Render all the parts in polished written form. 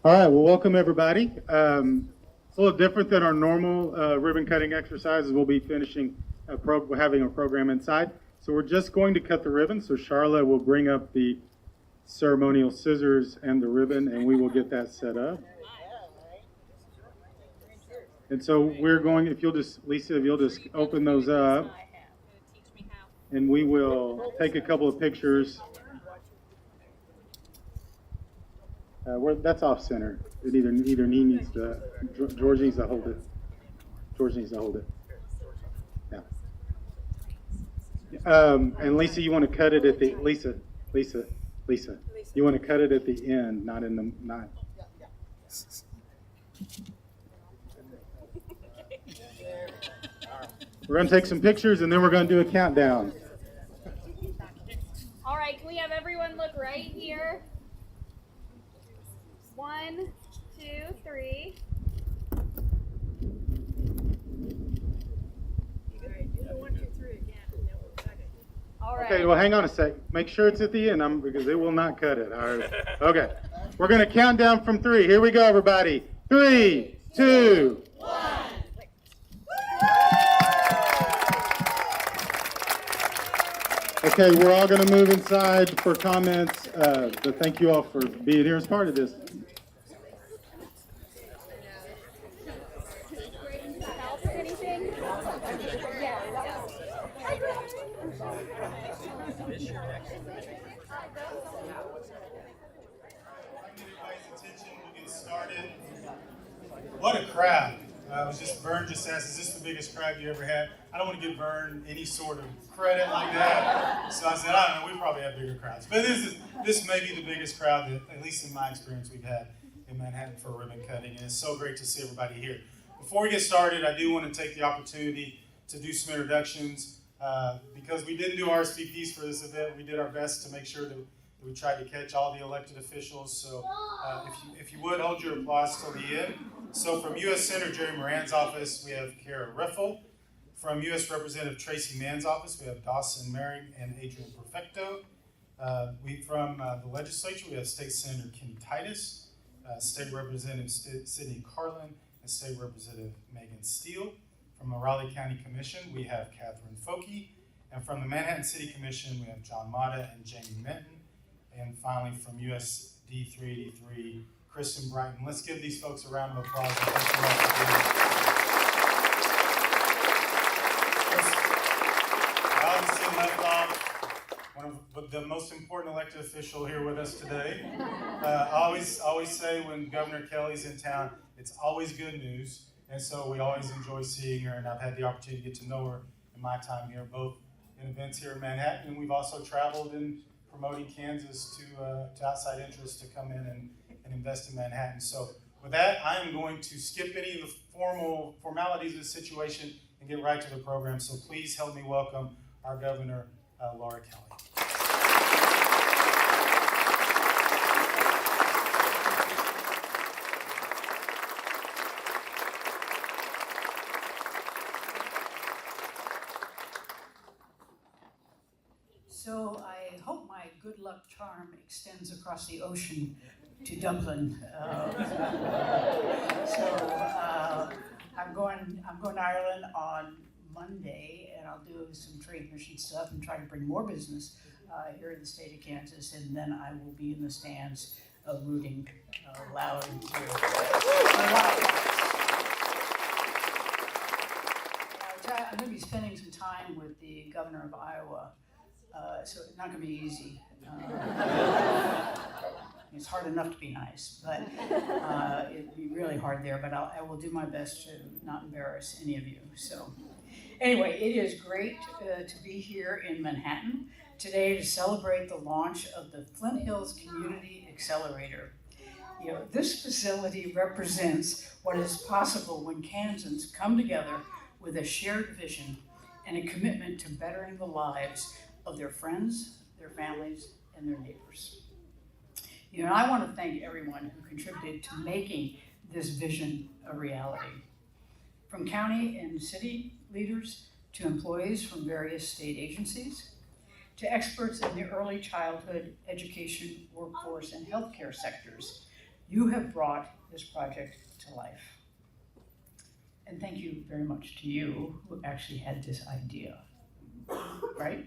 All right, well, welcome everybody. It's a little different than our normal ribbon cutting exercises. We'll be finishing having a program inside. So we're just going to cut the ribbon. So Charlotte will bring up the ceremonial scissors and the ribbon, and we will get that set up. And so we're going, if you'll just, Lisa, if you'll just open those up, and we will take a couple of pictures. That's off center. It either he needs to, George needs to hold it. George needs to hold it. Yeah. And Lisa, you want to cut it at the Lisa. You want to cut it at the end, not in the not. We're going to take some pictures and then we're going to do a countdown. All right, can we have everyone look right here? 1, 2, 3. All right. Okay, well, hang on a sec. Make sure it's at the end because it will not cut it. All right. Okay. We're going to count down from 3. Here we go, everybody. 3, 2, 1. Okay, we're all going to move inside for comments, but thank you all for being here as part of this. What a crowd. I was just, Vern just asked, is this the biggest crowd you ever had? I don't want to give Vern any sort of credit like that. So I said, I don't know, we probably have bigger crowds. But this may be the biggest crowd that, at least in my experience, we've had in Manhattan for ribbon cutting. And it's so great to see everybody here. Before we get started, I do want to take the opportunity to do some introductions. Because we didn't do RSVPs for this event, we did our best to make sure that we tried to catch all the elected officials. So if you would, hold your applause till the end. So from U.S. Senator Jerry Moran's office, we have Kara Riffle. From U.S. Representative Tracy Mann's office, we have Dawson Merring and Adrian Perfecto. From the legislature, we have State Senator Kenny Titus, State Representative Sidney Carlin, and State Representative Megan Steele. From the Raleigh County Commission, we have Catherine Foke. And from the Manhattan City Commission, we have John Mata and Jamie Minton. And finally, from USD 383, Kristen Brighton. Let's give these folks a round of applause. I obviously left off one of the most important elected official here with us today. I always say when Governor Kelly's in town, it's always good news. And so we always enjoy seeing her, and I've had the opportunity to get to know her in my time here, both in events here in Manhattan, and we've also traveled in promoting Kansas to outside interests to come in and invest in Manhattan. So with that, I am going to skip any of the formalities of the situation and get right to the program. So please help me welcome our Governor, Laura Kelly. So I hope my good luck charm extends across the ocean to Dublin. I'm going to Ireland on Monday, and I'll do some trade mission stuff and try to bring more business here in the state of Kansas, and then I will be in the stands rooting loud and clear. I'm going to be spending some time with the governor of Iowa. So it's not going to be easy. It's hard enough to be nice, but it'd be really hard there. But I will do my best to not embarrass any of you. So anyway, it is great to be here in Manhattan today to celebrate the launch of the Flint Hills Community Accelerator. You know, this facility represents what is possible when Kansans come together with a shared vision and a commitment to bettering the lives of their friends, their families, and their neighbors. You know, I want to thank everyone who contributed to making this vision a reality. From county and city leaders to employees from various state agencies, to experts in the early childhood, education, workforce, and healthcare sectors, You have brought this project to life. And thank you very much to you who actually had this idea, right?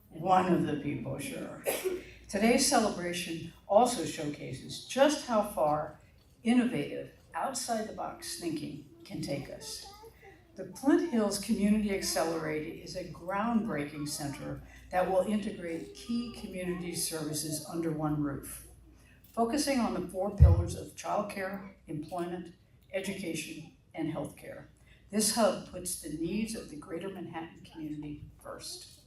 One of the people, sure. Today's celebration also showcases just how far innovative, outside-the-box thinking can take us. The Flint Hills Community Accelerator is a groundbreaking center that will integrate key community services under one roof, focusing on the 4 pillars of childcare, employment, education, and healthcare. This hub puts the needs of the greater Manhattan community first.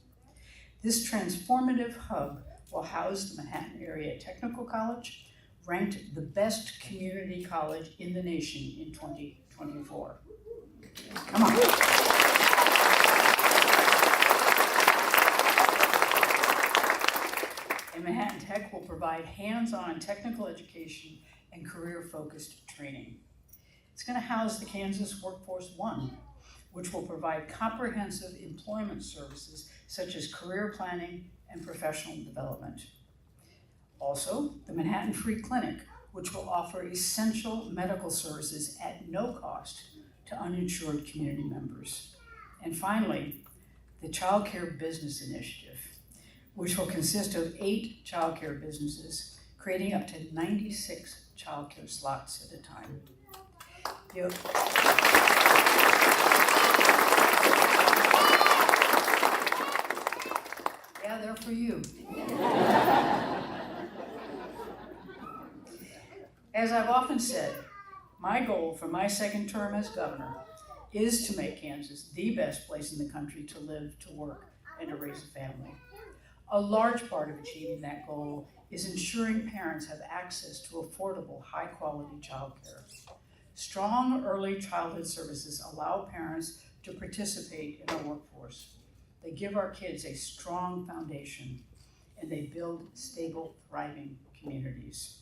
This transformative hub will house the Manhattan Area Technical College, ranked the best community college in the nation in 2024. Come on. And Manhattan Tech will provide hands-on technical education and career-focused training. It's going to house the Kansas Workforce One, which will provide comprehensive employment services such as career planning and professional development. Also, the Manhattan Free Clinic, which will offer essential medical services at no cost to uninsured community members. And finally, the Childcare Business Initiative, which will consist of 8 childcare businesses, creating up to 96 childcare slots at a time. Yep. Yeah, they're for you. As I've often said, my goal for my second term as governor is to make Kansas the best place in the country to live, to work, and to raise a family. A large part of achieving that goal is ensuring parents have access to affordable, high-quality childcare. Strong early childhood services allow parents to participate in our workforce. They give our kids a strong foundation, and they build stable, thriving communities.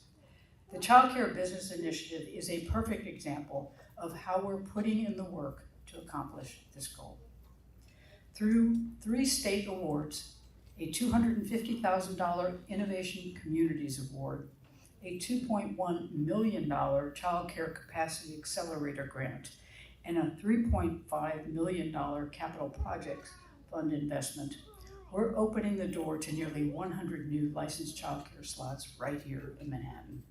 The Childcare Business Initiative is a perfect example of how we're putting in the work to accomplish this goal. Through 3 state awards, a $250,000 Innovation Communities Award, a $2.1 million Child Care Capacity Accelerator grant, and a $3.5 million Capital Projects Fund investment, we're opening the door to nearly 100 new licensed child care slots right here in Manhattan.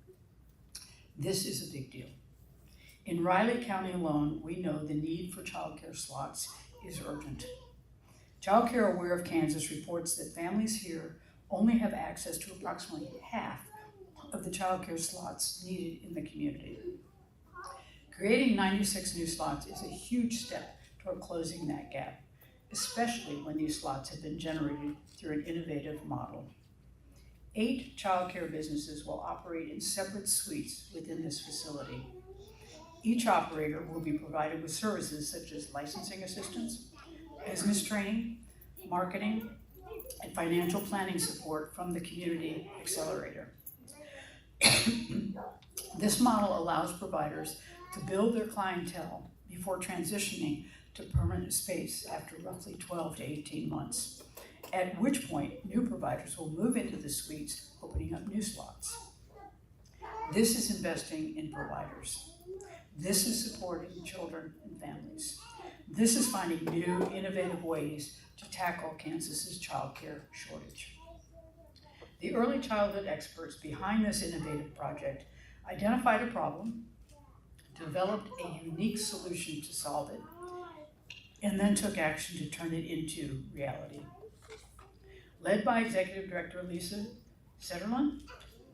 This is a big deal. In Riley County alone, we know the need for child care slots is urgent. Child Care Aware of Kansas reports that families here only have access to approximately half of the child care slots needed in the community. Creating 96 new slots is a huge step toward closing that gap, especially when these slots have been generated through an innovative model. 8 child care businesses will operate in separate suites within this facility. Each operator will be provided with services such as licensing assistance, business training, marketing, and financial planning support from the Community Accelerator. This model allows providers to build their clientele before transitioning to permanent space after roughly 12 to 18 months, at which point new providers will move into the suites, opening up new slots. This is investing in providers. This is supporting children and families. This is finding new, innovative ways to tackle Kansas's child care shortage. The early childhood experts behind this innovative project identified a problem, developed a unique solution to solve it, and then took action to turn it into reality. Led by Executive Director Lisa Sederlin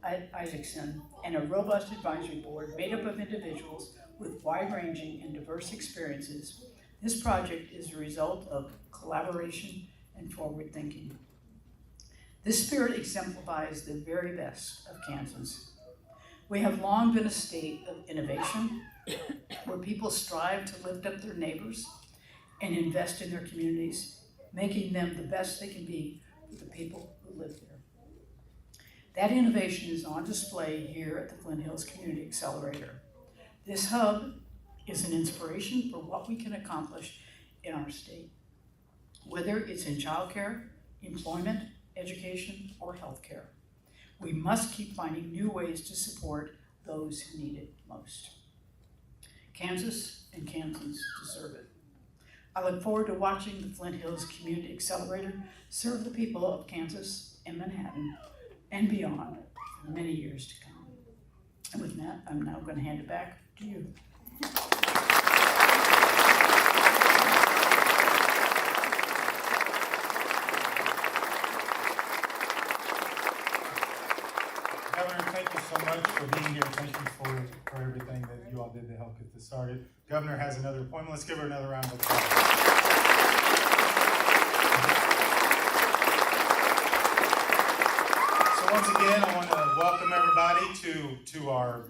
at Isaacson and a robust advisory board made up of individuals with wide-ranging and diverse experiences, this project is a result of collaboration and forward thinking. This spirit exemplifies the very best of Kansas. We have long been a state of innovation, where people strive to lift up their neighbors and invest in their communities, making them the best they can be for the people who live there. That innovation is on display here at the Flint Hills Community Accelerator. This hub is an inspiration for what we can accomplish in our state, whether it's in childcare, employment, education, or healthcare. We must keep finding new ways to support those who need it most. Kansas and Kansans deserve it. I look forward to watching the Flint Hills Community Accelerator serve the people of Kansas and Manhattan and beyond for many years to come. And with that, I'm now going to hand it back to you. Governor, thank you so much for being here. Thank you for everything that you all did to help get this started. Governor has another appointment. Let's give her another round of applause. So once again, I want to welcome everybody to our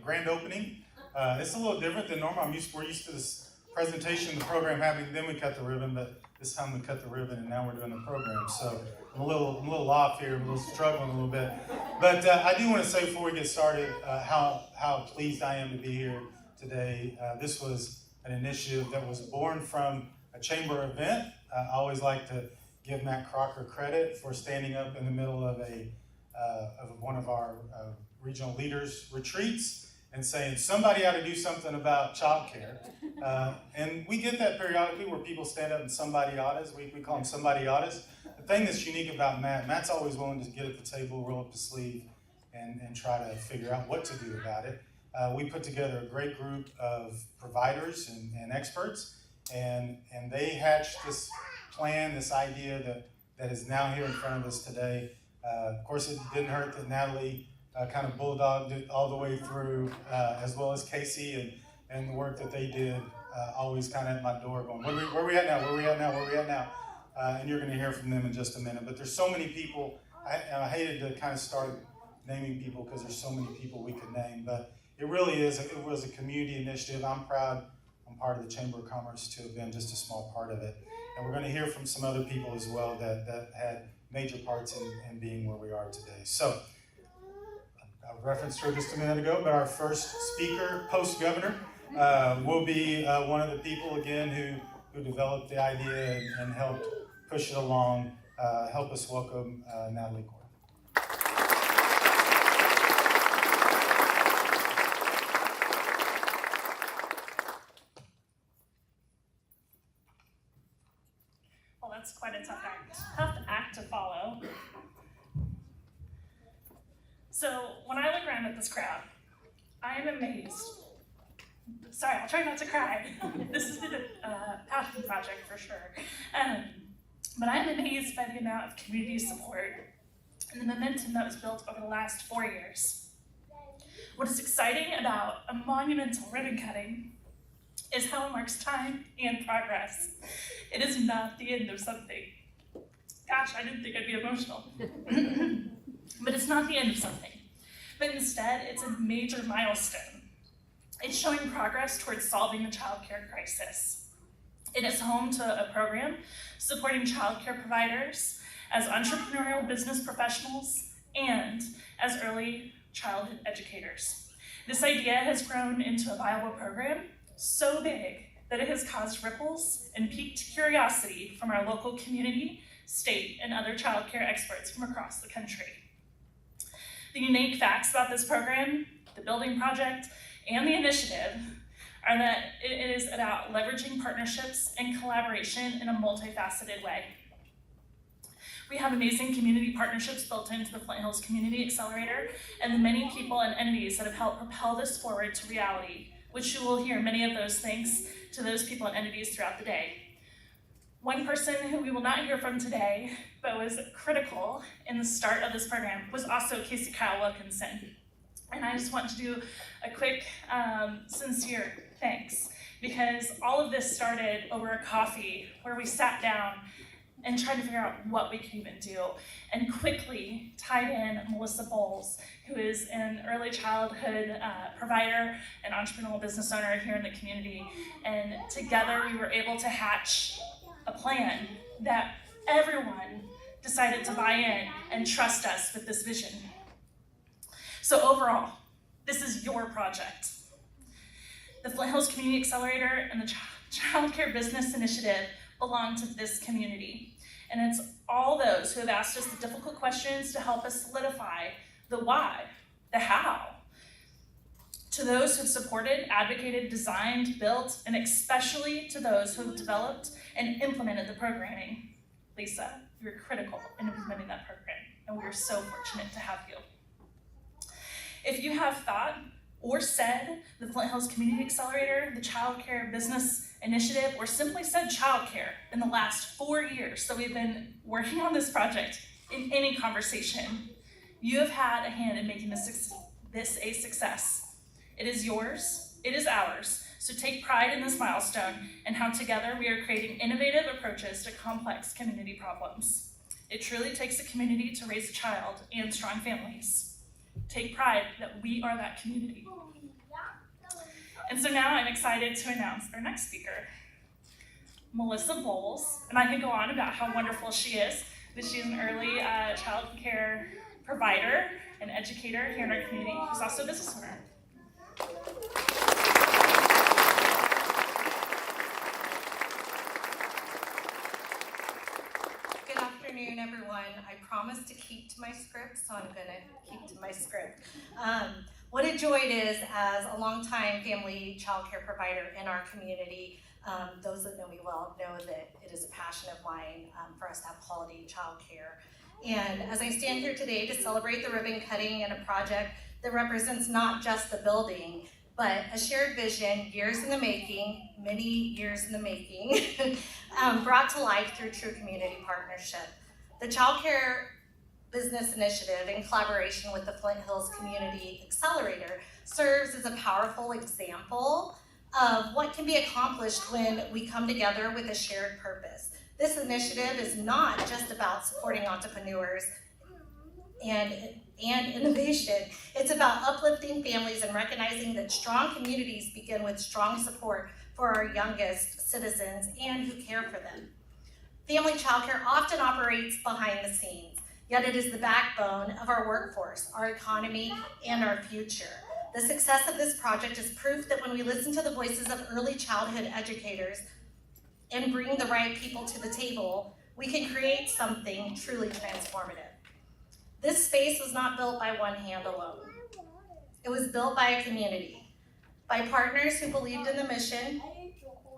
grand opening. It's a little different than normal. We're used to this presentation, the program happening, then we cut the ribbon, but this time we cut the ribbon and now we're doing the program. So I'm a little off here, I'm struggling a little bit. But I do want to say before we get started how pleased I am to be here today. This was an initiative that was born from a chamber event. I always like to give Matt Crocker credit for standing up in the middle of one of our regional leaders retreats and saying somebody ought to do something about childcare. And we get that periodically where people stand up and somebody oughtas. We call them somebody oughtas. The thing that's unique about Matt's always willing to get at the table, roll up the sleeve, and try to figure out what to do about it. We put together a great group of providers and experts, and they hatched this plan, this idea that is now here in front of us today. Of course, it didn't hurt that Natalie kind of bulldogged it all the way through, as well as Casey and the work that they did, always kind of at my door going, where we at now, where we at now, where we at now? And you're going to hear from them in just a minute. But there's so many people, I hated to kind of start naming people because there's so many people we could name, but it really is, it was a community initiative. I'm proud I'm part of the Chamber of Commerce to have been just a small part of it. And we're going to hear from some other people as well that had major parts in being where we are today. So, I referenced her just a minute ago, but our first speaker, post-governor, will be one of the people, again, who developed the idea and helped push it along. Help us welcome Natalie Corey. Well, that's quite a tough act to follow. So when I look around at this crowd, I am amazed. Sorry, I'll try not to cry. This has been a passion project for sure. But I'm amazed by the amount of community support and the momentum that was built over the last 4 years. What is exciting about a monumental ribbon cutting is how it marks time and progress. It is not the end of something. Gosh, I didn't think I'd be emotional. But it's not the end of something. But instead, it's a major milestone. It's showing progress towards solving the childcare crisis. It is home to a program supporting childcare providers as entrepreneurial business professionals and as early childhood educators. This idea has grown into a viable program so big that it has caused ripples and piqued curiosity from our local community, state, and other childcare experts from across the country. The unique facts about this program, the building project, and the initiative are that it is about leveraging partnerships and collaboration in a multifaceted way. We have amazing community partnerships built into the Flint Hills Community Accelerator and the many people and entities that have helped propel this forward to reality, which you will hear many of those thanks to those people and entities throughout the day. One person who we will not hear from today, but was critical in the start of this program, was also Casey Kyle Wilkinson. And I just want to do a quick, sincere thanks, because all of this started over a coffee where we sat down and tried to figure out what we could even do, and quickly tied in Melissa Bowles, who is an early childhood provider and entrepreneurial business owner here in the community. And together we were able to hatch a plan that everyone decided to buy in and trust us with this vision. So overall, this is your project. The Flint Hills Community Accelerator and the Childcare Business Initiative belong to this community. And it's all those who have asked us the difficult questions to help us solidify the why, the how. To those who have supported, advocated, designed, built, and especially to those who have developed and implemented the programming. Lisa, you were critical in implementing that program, and we are so fortunate to have you. If you have thought or said the Flint Hills Community Accelerator, the Childcare Business Initiative, or simply said childcare in the last 4 years that we've been working on this project in any conversation, you have had a hand in making this a success. It is yours, it is ours, so take pride in this milestone and how together we are creating innovative approaches to complex community problems. It truly takes a community to raise a child and strong families. Take pride that we are that community. And so now I'm excited to announce our next speaker, Melissa Bowles. And I could go on about how wonderful she is, but she's an early child care provider and educator here in our community. She's also a business owner. Good afternoon, everyone. I promised to keep to my script, so I'm going to keep to my script. What a joy it is as a longtime family child care provider in our community. Those that know me well know that it is a passion of mine for us to have quality child care. And as I stand here today to celebrate the ribbon cutting in a project that represents not just the building, but a shared vision, years in the making, many years in the making, brought to life through true community partnership. The Childcare Business Initiative, in collaboration with the Flint Hills Community Accelerator, serves as a powerful example of what can be accomplished when we come together with a shared purpose. This initiative is not just about supporting entrepreneurs and innovation. It's about uplifting families and recognizing that strong communities begin with strong support for our youngest citizens and who care for them. Family childcare often operates behind the scenes, yet it is the backbone of our workforce, our economy, and our future. The success of this project is proof that when we listen to the voices of early childhood educators and bring the right people to the table, we can create something truly transformative. This space was not built by one hand alone. It was built by a community, by partners who believed in the mission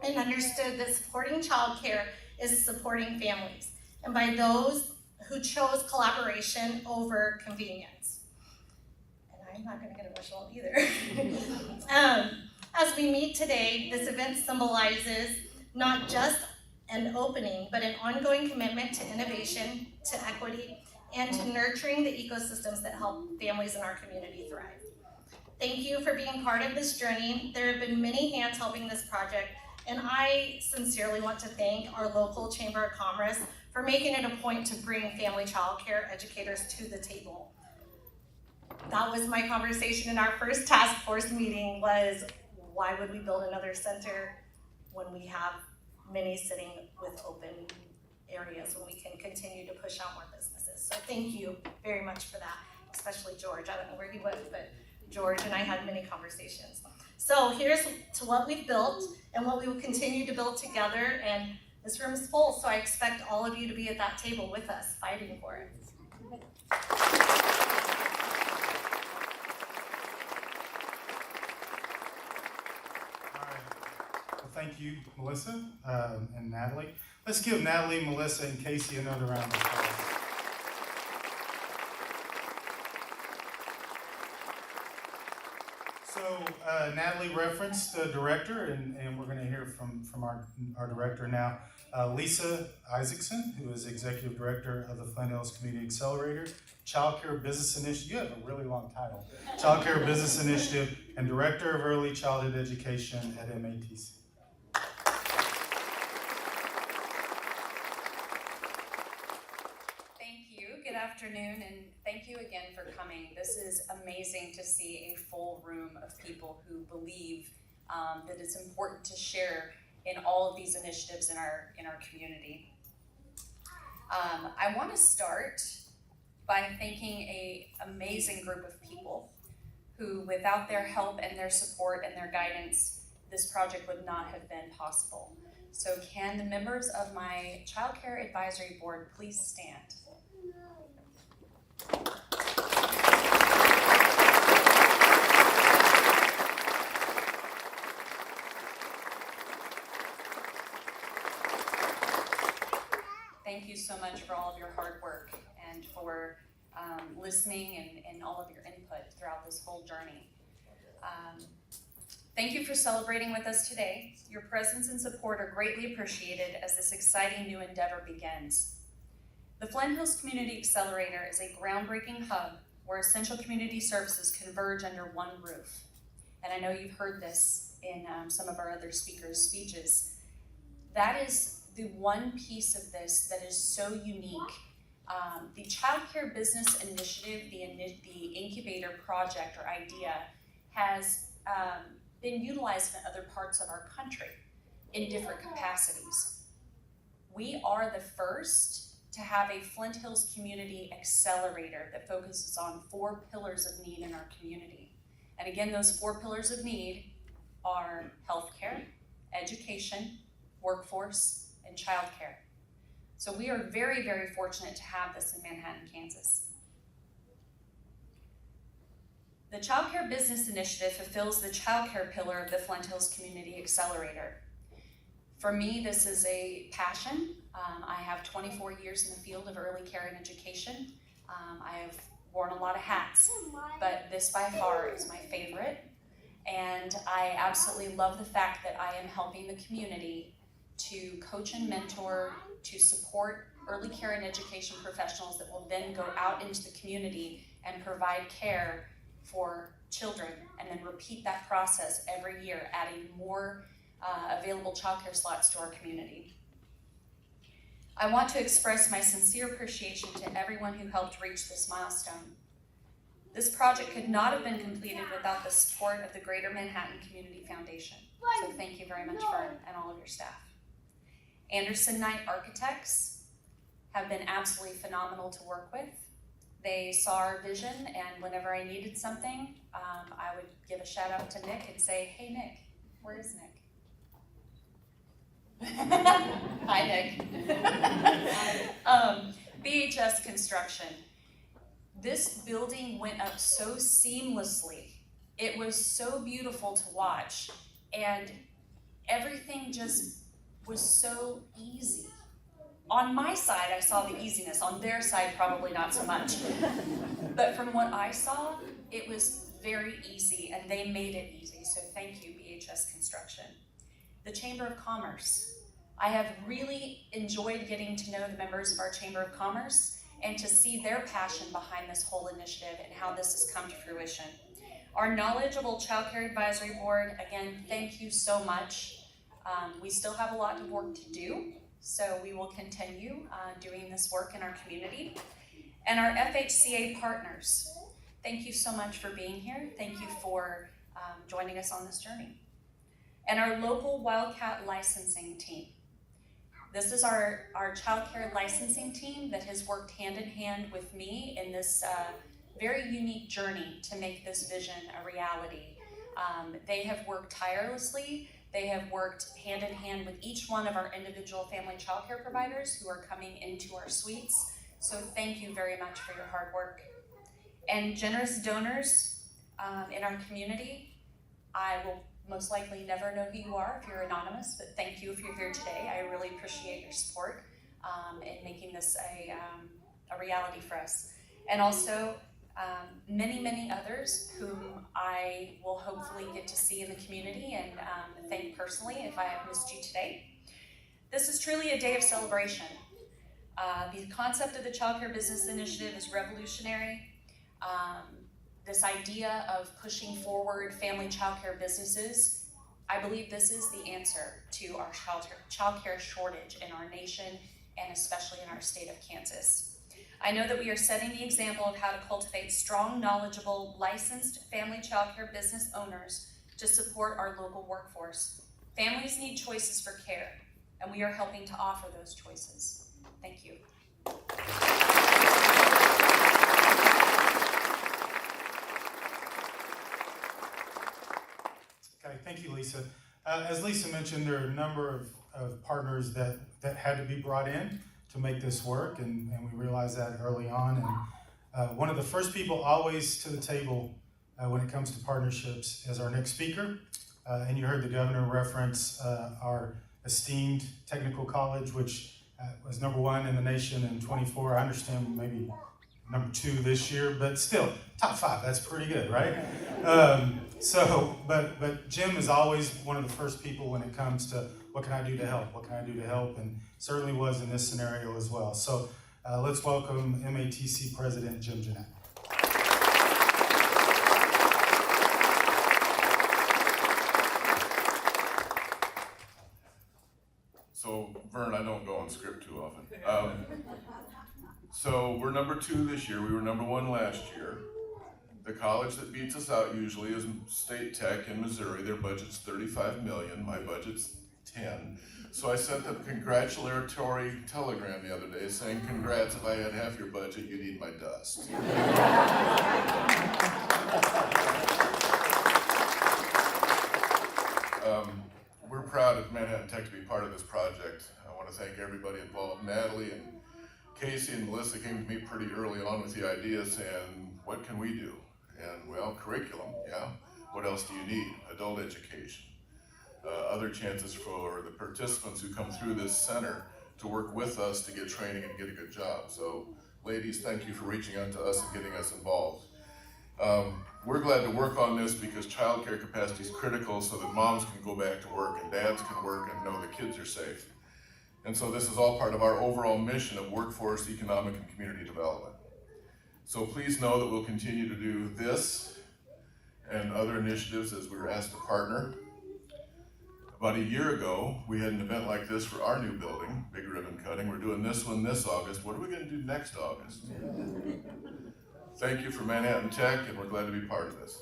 and understood that supporting childcare is supporting families, and by those who chose collaboration over convenience. And I'm not going to get emotional either. As we meet today, this event symbolizes not just an opening, but an ongoing commitment to innovation, to equity, and to nurturing the ecosystems that help families in our community thrive. Thank you for being part of this journey. There have been many hands helping this project, and I sincerely want to thank our local Chamber of Commerce for making it a point to bring family child care educators to the table. That was my conversation in our first task force meeting, was why would we build another center when we have many sitting with open areas, when we can continue to push out more businesses. So thank you very much for that, especially George. I don't know where he was, but George and I had many conversations. So here's to what we've built and what we will continue to build together. And this room is full, so I expect all of you to be at that table with us, fighting for it. All right. Well, thank you, Melissa and Natalie. Let's give Natalie, Melissa, and Casey another round of applause. So Natalie referenced the director, and we're going to hear from our director now, Lisa Isaacson, who is Executive Director of the Flint Hills Community Accelerator, Childcare Business Initiative. You have a really long title. Childcare Business Initiative and Director of Early Childhood Education at MATC. Good afternoon, and thank you again for coming. This is amazing to see a full room of people who believe that it's important to share in all of these initiatives in our community. I want to start by thanking an amazing group of people who, without their help and their support and their guidance, this project would not have been possible. So can the members of my Childcare Advisory Board please stand? Thank you so much for all of your hard work and for listening and all of your input throughout this whole journey. Thank you for celebrating with us today. Your presence and support are greatly appreciated as this exciting new endeavor begins. The Flint Hills Community Accelerator is a groundbreaking hub where essential community services converge under one roof. And I know you've heard this in some of our other speakers' speeches. That is the one piece of this that is so unique. The Childcare Business Initiative, the incubator project or idea, has been utilized in other parts of our country in different capacities. We are the first to have a Flint Hills Community Accelerator that focuses on 4 pillars of need in our community. And again, those 4 pillars of need are healthcare, education, workforce, and childcare. So we are very, very fortunate to have this in Manhattan, Kansas. The Childcare Business Initiative fulfills the childcare pillar of the Flint Hills Community Accelerator. For me, this is a passion. I have 24 years in the field of early care and education. I have worn a lot of hats, but this by far is my favorite. And I absolutely love the fact that I am helping the community to coach and mentor, to support early care and education professionals that will then go out into the community and provide care for children, and then repeat that process every year, adding more available childcare slots to our community. I want to express my sincere appreciation to everyone who helped reach this milestone. This project could not have been completed without the support of the Greater Manhattan Community Foundation. So thank you very much, Vern, and all of your staff. Anderson Knight Architects have been absolutely phenomenal to work with. They saw our vision, and whenever I needed something, I would give a shout out to Nick and say, "Hey Nick, where is Nick?" Hi Nick. BHS Construction. This building went up so seamlessly. It was so beautiful to watch, and everything just was so easy. On my side, I saw the easiness. On their side, probably not so much. But from what I saw, it was very easy, and they made it easy. So thank you, BHS Construction. The Chamber of Commerce. I have really enjoyed getting to know the members of our Chamber of Commerce and to see their passion behind this whole initiative and how this has come to fruition. Our knowledgeable Childcare Advisory Board, again, thank you so much. We still have a lot of work to do. So we will continue doing this work in our community. And our FHCA partners, thank you so much for being here. Thank you for joining us on this journey. And our local Wildcat licensing team. This is our childcare licensing team that has worked hand in hand with me in this very unique journey to make this vision a reality. They have worked tirelessly. They have worked hand in hand with each one of our individual family childcare providers who are coming into our suites. So thank you very much for your hard work. And generous donors in our community. I will most likely never know who you are if you're anonymous, but thank you if you're here today. I really appreciate your support in making this a reality for us. And also many, many others whom I will hopefully get to see in the community and thank personally if I have missed you today. This is truly a day of celebration. The concept of the Childcare Business Initiative is revolutionary. This idea of pushing forward family childcare businesses, I believe this is the answer to our childcare shortage in our nation and especially in our state of Kansas. I know that we are setting the example of how to cultivate strong, knowledgeable, licensed family childcare business owners to support our local workforce. Families need choices for care, and we are helping to offer those choices. Thank you. Okay, thank you, Lisa. As Lisa mentioned, there are a number of of partners that had to be brought in to make this work, and we realized that early on. And one of the first people always to the table when it comes to partnerships is our next speaker. And you heard the governor reference our esteemed technical college, which was #1 in the nation in 24. I understand maybe #2 this year, but still, top 5, that's pretty good, right? But Jim is always one of the first people when it comes to what can I do to help, what can I do to help, and certainly was in this scenario as well. So let's welcome MATC President Jim Jeanette. So, Vern, I don't go on script too often. So we're #2 this year. We were #1 last year. The college that beats us out usually is State Tech in Missouri. Their budget's $35 million. My budget's 10. So I sent them a congratulatory telegram the other day saying, "Congrats, if I had half your budget, you'd eat my dust." We're proud of Manhattan Tech to be part of this project. I want to thank everybody involved. Natalie and Casey and Melissa came to me pretty early on with the idea saying, what can we do? And well, curriculum, yeah. What else do you need? Adult education. Other chances for the participants who come through this center to work with us to get training and get a good job. So ladies, thank you for reaching out to us and getting us involved. We're glad to work on this because childcare capacity is critical so that moms can go back to work and dads can work and know the kids are safe. And so this is all part of our overall mission of workforce, economic, and community development. So please know that we'll continue to do this and other initiatives as we were asked to partner. About a year ago, we had an event like this for our new building, big ribbon cutting. We're doing this one this August. What are we going to do next August? Thank you for Manhattan Tech, and we're glad to be part of this.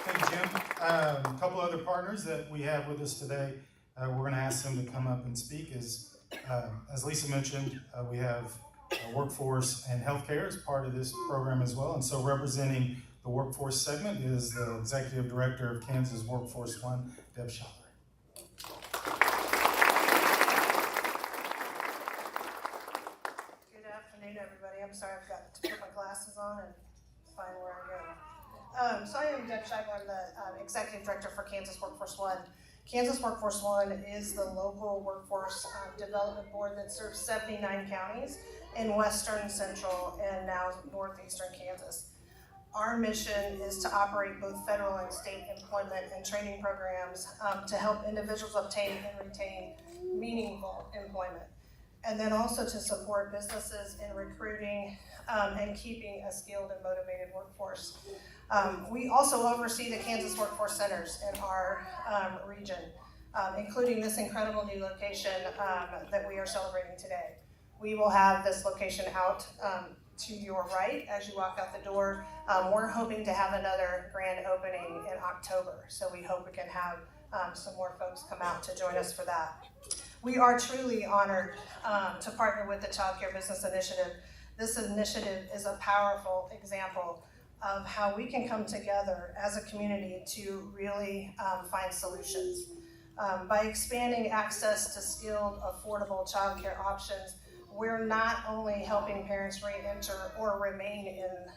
Thank you, Jim. A couple other partners that we have with us today, we're going to ask them to come up and speak. As Lisa mentioned, we have workforce and healthcare as part of this program as well. And so representing the workforce segment is the Executive Director of Kansas Workforce One, Deb Schaller. Good afternoon, everybody. I'm sorry, I've got to put my glasses on and find where I go. So I am Deb Scheibler. I'm the Executive Director for Kansas Workforce One. Kansas Workforce One is the local workforce development board that serves 79 counties in western, central, and now northeastern Kansas. Our mission is to operate both federal and state employment and training programs to help individuals obtain and retain meaningful employment, and then also to support businesses in recruiting and keeping a skilled and motivated workforce. We also oversee the Kansas Workforce Centers in our region, including this incredible new location that we are celebrating today. We will have this location out to your right as you walk out the door. We're hoping to have another grand opening in October, so we hope we can have some more folks come out to join us for that. We are truly honored to partner with the Childcare Business Initiative. This initiative is a powerful example of how we can come together as a community to really find solutions. By expanding access to skilled, affordable childcare options, we're not only helping parents re-enter or remain in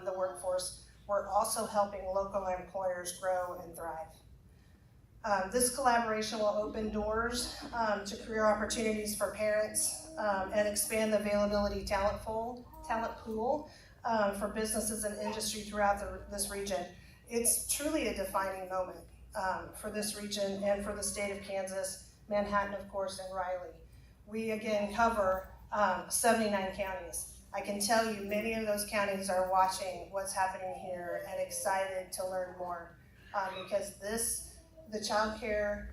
the workforce, we're also helping local employers grow and thrive. This collaboration will open doors to career opportunities for parents and expand the availability talent pool for businesses and industry throughout this region. It's truly a defining moment for this region and for the state of Kansas, Manhattan, of course, and Riley. We again cover 79 counties. I can tell you many of those counties are watching what's happening here and excited to learn more because the child care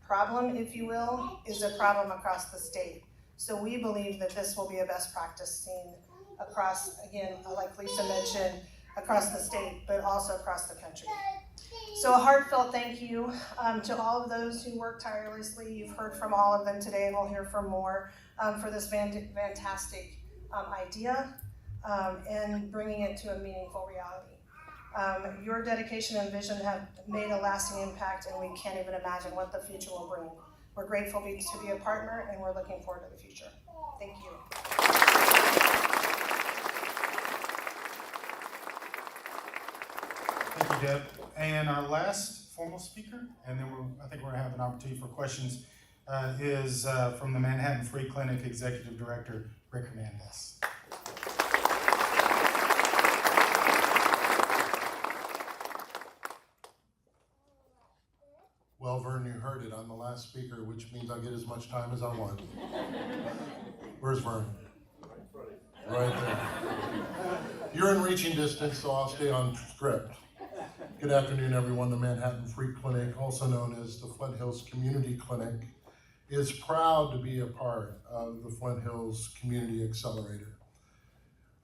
problem, if you will, is a problem across the state. So we believe that this will be a best practice seen across, again, like Lisa mentioned, across the state, but also across the country. So a heartfelt thank you to all of those who work tirelessly. You've heard from all of them today, and we'll hear from more for this fantastic idea and bringing it to a meaningful reality. Your dedication and vision have made a lasting impact, and we can't even imagine what the future will bring. We're grateful to be a partner, and we're looking forward to the future. Thank you. Thank you, Deb. And our last formal speaker, and then I think we're going to have an opportunity for questions, is from the Manhattan Free Clinic Executive Director, Rick Hernandez. Well, Vern, you heard it. I'm the last speaker, which means I get as much time as I want. Where's Vern? Right there. You're in reaching distance, so I'll stay on script. Good afternoon, everyone. The Manhattan Free Clinic, also known as the Flint Hills Community Clinic, is proud to be a part of the Flint Hills Community Accelerator,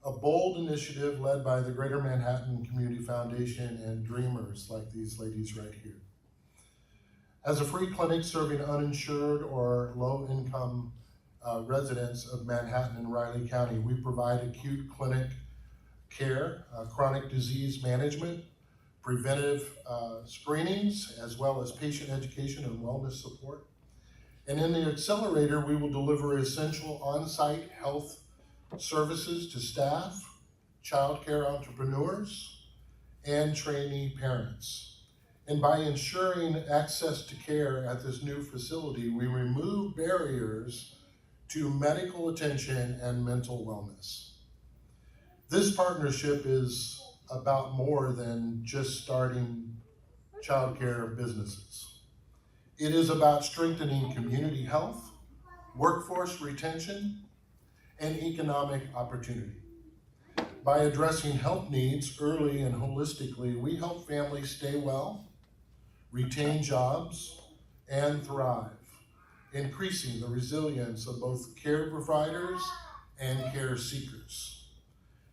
a bold initiative led by the Greater Manhattan Community Foundation and dreamers like these ladies right here. As a free clinic serving uninsured or low-income residents of Manhattan and Riley County, we provide acute clinic care, chronic disease management, preventive screenings, as well as patient education and wellness support. And in the accelerator, we will deliver essential on-site health services to staff, childcare entrepreneurs, and trainee parents. And by ensuring access to care at this new facility, we remove barriers to medical attention and mental wellness. This partnership is about more than just starting childcare businesses. It is about strengthening community health, workforce retention, and economic opportunity. By addressing health needs early and holistically, we help families stay well, retain jobs, and thrive, increasing the resilience of both care providers and care seekers.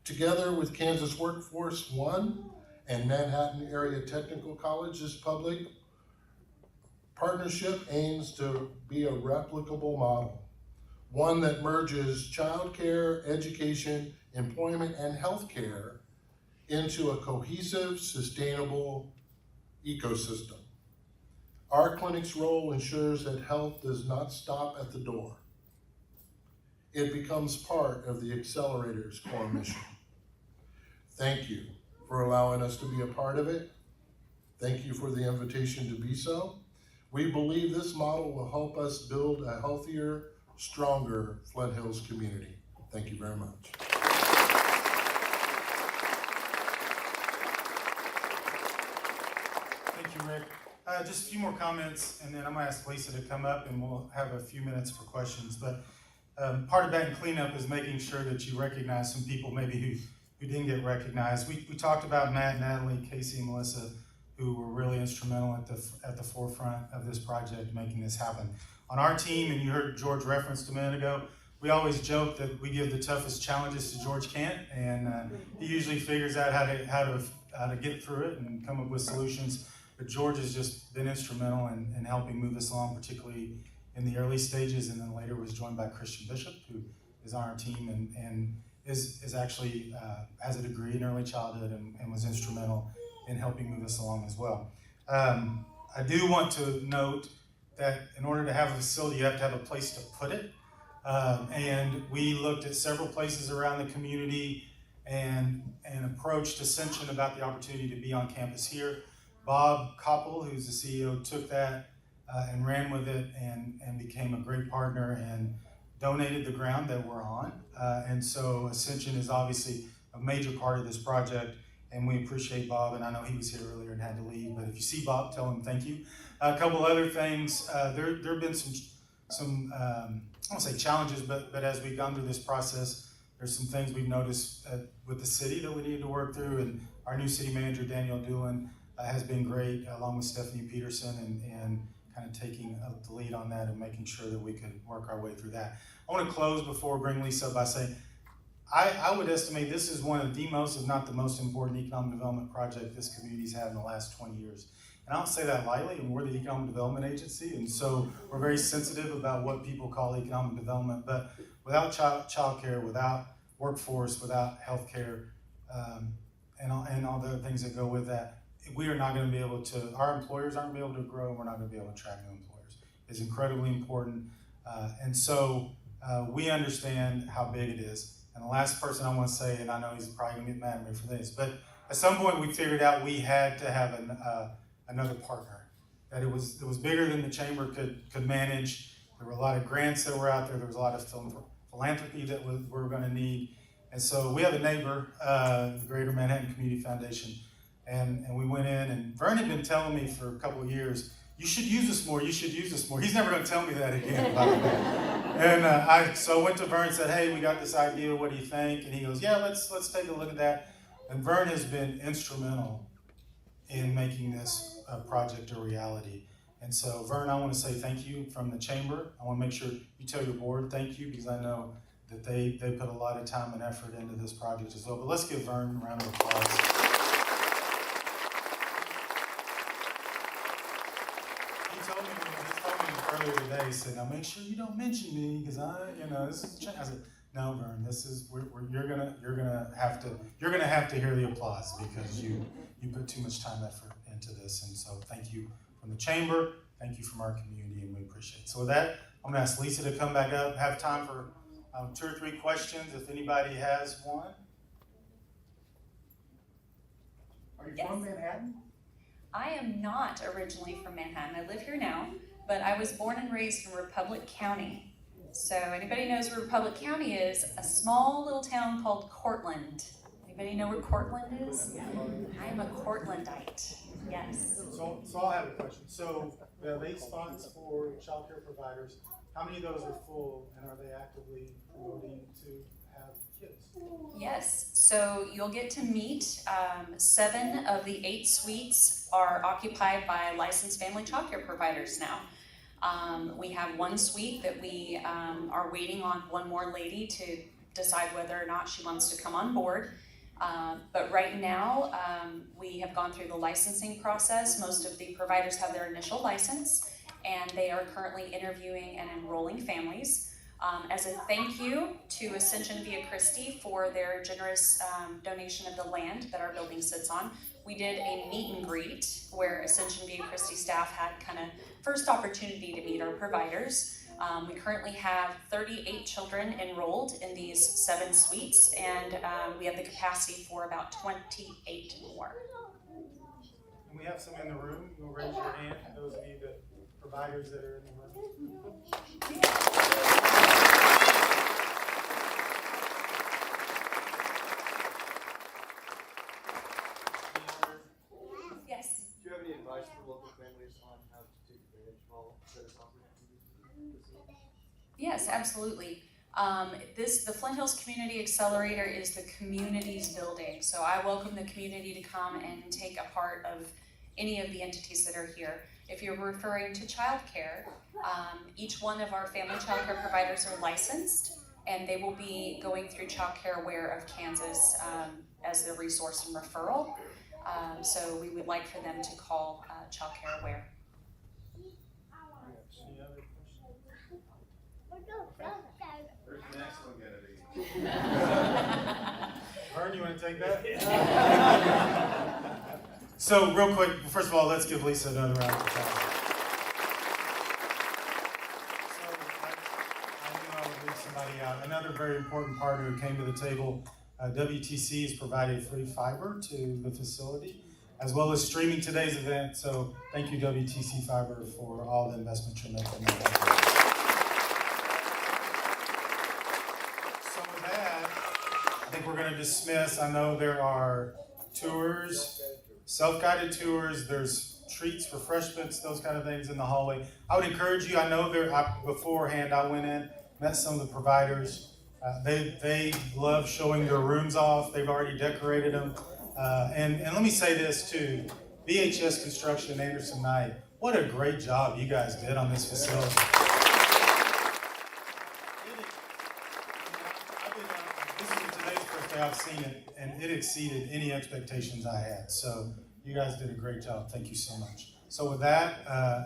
Together with Kansas Workforce One and Manhattan Area Technical College, this public partnership aims to be a replicable model, one that merges childcare, education, employment, and healthcare into a cohesive, sustainable ecosystem. Our clinic's role ensures that health does not stop at the door. It becomes part of the accelerator's core mission. Thank you for allowing us to be a part of it. Thank you for the invitation to be so. We believe this model will help us build a healthier, stronger Flint Hills community. Thank you very much. Thank you, Rick. Just a few more comments, and then I'm going to ask Lisa to come up, and we'll have a few minutes for questions. But part of that cleanup is making sure that you recognize some people maybe who didn't get recognized. We talked about Matt, Natalie, Casey, and Melissa, who were really instrumental at the forefront of this project, making this happen. On our team, and you heard George referenced a minute ago, we always joke that we give the toughest challenges to George Kent, and he usually figures out how to get through it and come up with solutions. But George has just been instrumental in helping move us along, particularly in the early stages, and then later was joined by Christian Bishop, who is on our team and is actually has a degree in early childhood and was instrumental in helping move us along as well. I do want to note that in order to have a facility, you have to have a place to put it. And we looked at several places around the community and approached Ascension about the opportunity to be on campus here. Bob Koppel, who's the CEO, took that and ran with it and became a great partner and donated the ground that we're on. And so Ascension is obviously a major part of this project, and we appreciate Bob, and I know he was here earlier and had to leave, but if you see Bob, tell him thank you. A couple other things, there have been some I won't say challenges, but as we've gone through this process, there's some things we've noticed with the city that we needed to work through, and our new city manager, Daniel Doolin, has been great, along with Stephanie Peterson, and kind of taking the lead on that and making sure that we could work our way through that. I want to close before we bring Lisa up by saying, I would estimate this is one of the most, if not the most important economic development project this community's had in the last 20 years. And I don't say that lightly, and we're the Economic Development Agency, and so we're very sensitive about what people call economic development, but without childcare, without workforce, without healthcare, and all the other things that go with that, we are not going to be able to, our employers aren't going to be able to grow, and we're not going to be able to attract new employers. It's incredibly important. And so we understand how big it is. And the last person I want to say, and I know he's probably going to get mad at me for this, but at some point we figured out we had to have another partner. That it was bigger than the chamber could manage. There were a lot of grants that were out there. There was a lot of philanthropy that we were going to need. And so we have a neighbor, the Greater Manhattan Community Foundation, and we went in, and Vern had been telling me for a couple of years, you should use this more, you should use this more. He's never going to tell me that again, by the way. And so I went to Vern and said, hey, we got this idea, what do you think? And he goes, yeah, let's take a look at that. And Vern has been instrumental in making this project a reality. And so, Vern, I want to say thank you from the chamber. I want to make sure you tell your board thank you, because I know that they put a lot of time and effort into this project as well. But let's give Vern a round of applause. He told me earlier today, he said, now make sure you don't mention me, because this is a change. I said, no, Vern, this is you're gonna have to hear the applause, because you put too much time and effort into this. And so thank you from the chamber, thank you from our community, and we appreciate it. So with that, I'm gonna ask Lisa to come back up, have time for 2 or 3 questions if anybody has one. Are you Yes. from Manhattan? I am not originally from Manhattan. I live here now, but I was born and raised in Republic County. So anybody knows where Republic County is? A small little town called Cortland. Anybody know where Cortland is? I am a Cortlandite. Yes. So I'll have a question. So we have 8 spots for childcare providers. How many of those are full, and are they actively promoting to have kids? Yes. So you'll get to meet 7 of the 8 suites are occupied by licensed family childcare providers now. We have 1 suite that we are waiting on one more lady to decide whether or not she wants to come on board. But right now, we have gone through the licensing process. Most of the providers have their initial license, and they are currently interviewing and enrolling families. As a thank you to Ascension Via Christi for their generous donation of the land that our building sits on, we did a meet and greet where Ascension Via Christi staff had kind of first opportunity to meet our providers. We currently have 38 children enrolled in these 7 suites, and we have the capacity for about 28 more. And we have some in the room. You'll raise your hand, those of you, the providers that are in the room. Yes. Do you have any advice for local families on how to take advantage of all that is offered? Yes, absolutely. The Flint Hills Community Accelerator is the community's building, so I welcome the community to come and take a part of any of the entities that are here. If you're referring to childcare, each one of our family childcare providers are licensed, and they will be going through Childcare Aware of Kansas as their resource and referral. So we would like for them to call Childcare Aware. Any other questions? Where's the next one gonna be? Vern, you want to take that? So real quick, first of all, let's give Lisa another round of applause. So I knew I would leave somebody out. Another very important partner who came to the table, WTC has provided free fiber to the facility, as well as streaming today's event. So thank you, WTC Fiber, for all the investment you're making. So with that, I think we're going to dismiss. I know there are tours, self-guided tours, there's treats, refreshments, those kind of things in the hallway. I would encourage you, I know beforehand I went in, met some of the providers. They love showing their rooms off. They've already decorated them. And let me say this too, BHS Construction and Anderson Knight, what a great job you guys did on this facility. This is today's first day I've seen it, and it exceeded any expectations I had. So you guys did a great job. Thank you so much. So with that,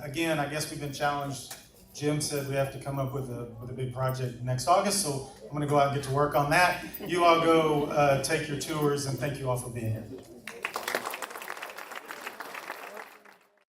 again, I guess we've been challenged Jim said we have to come up with a big project next August, so I'm going to go out and get to work on that. You all go take your tours, and thank you all for being here.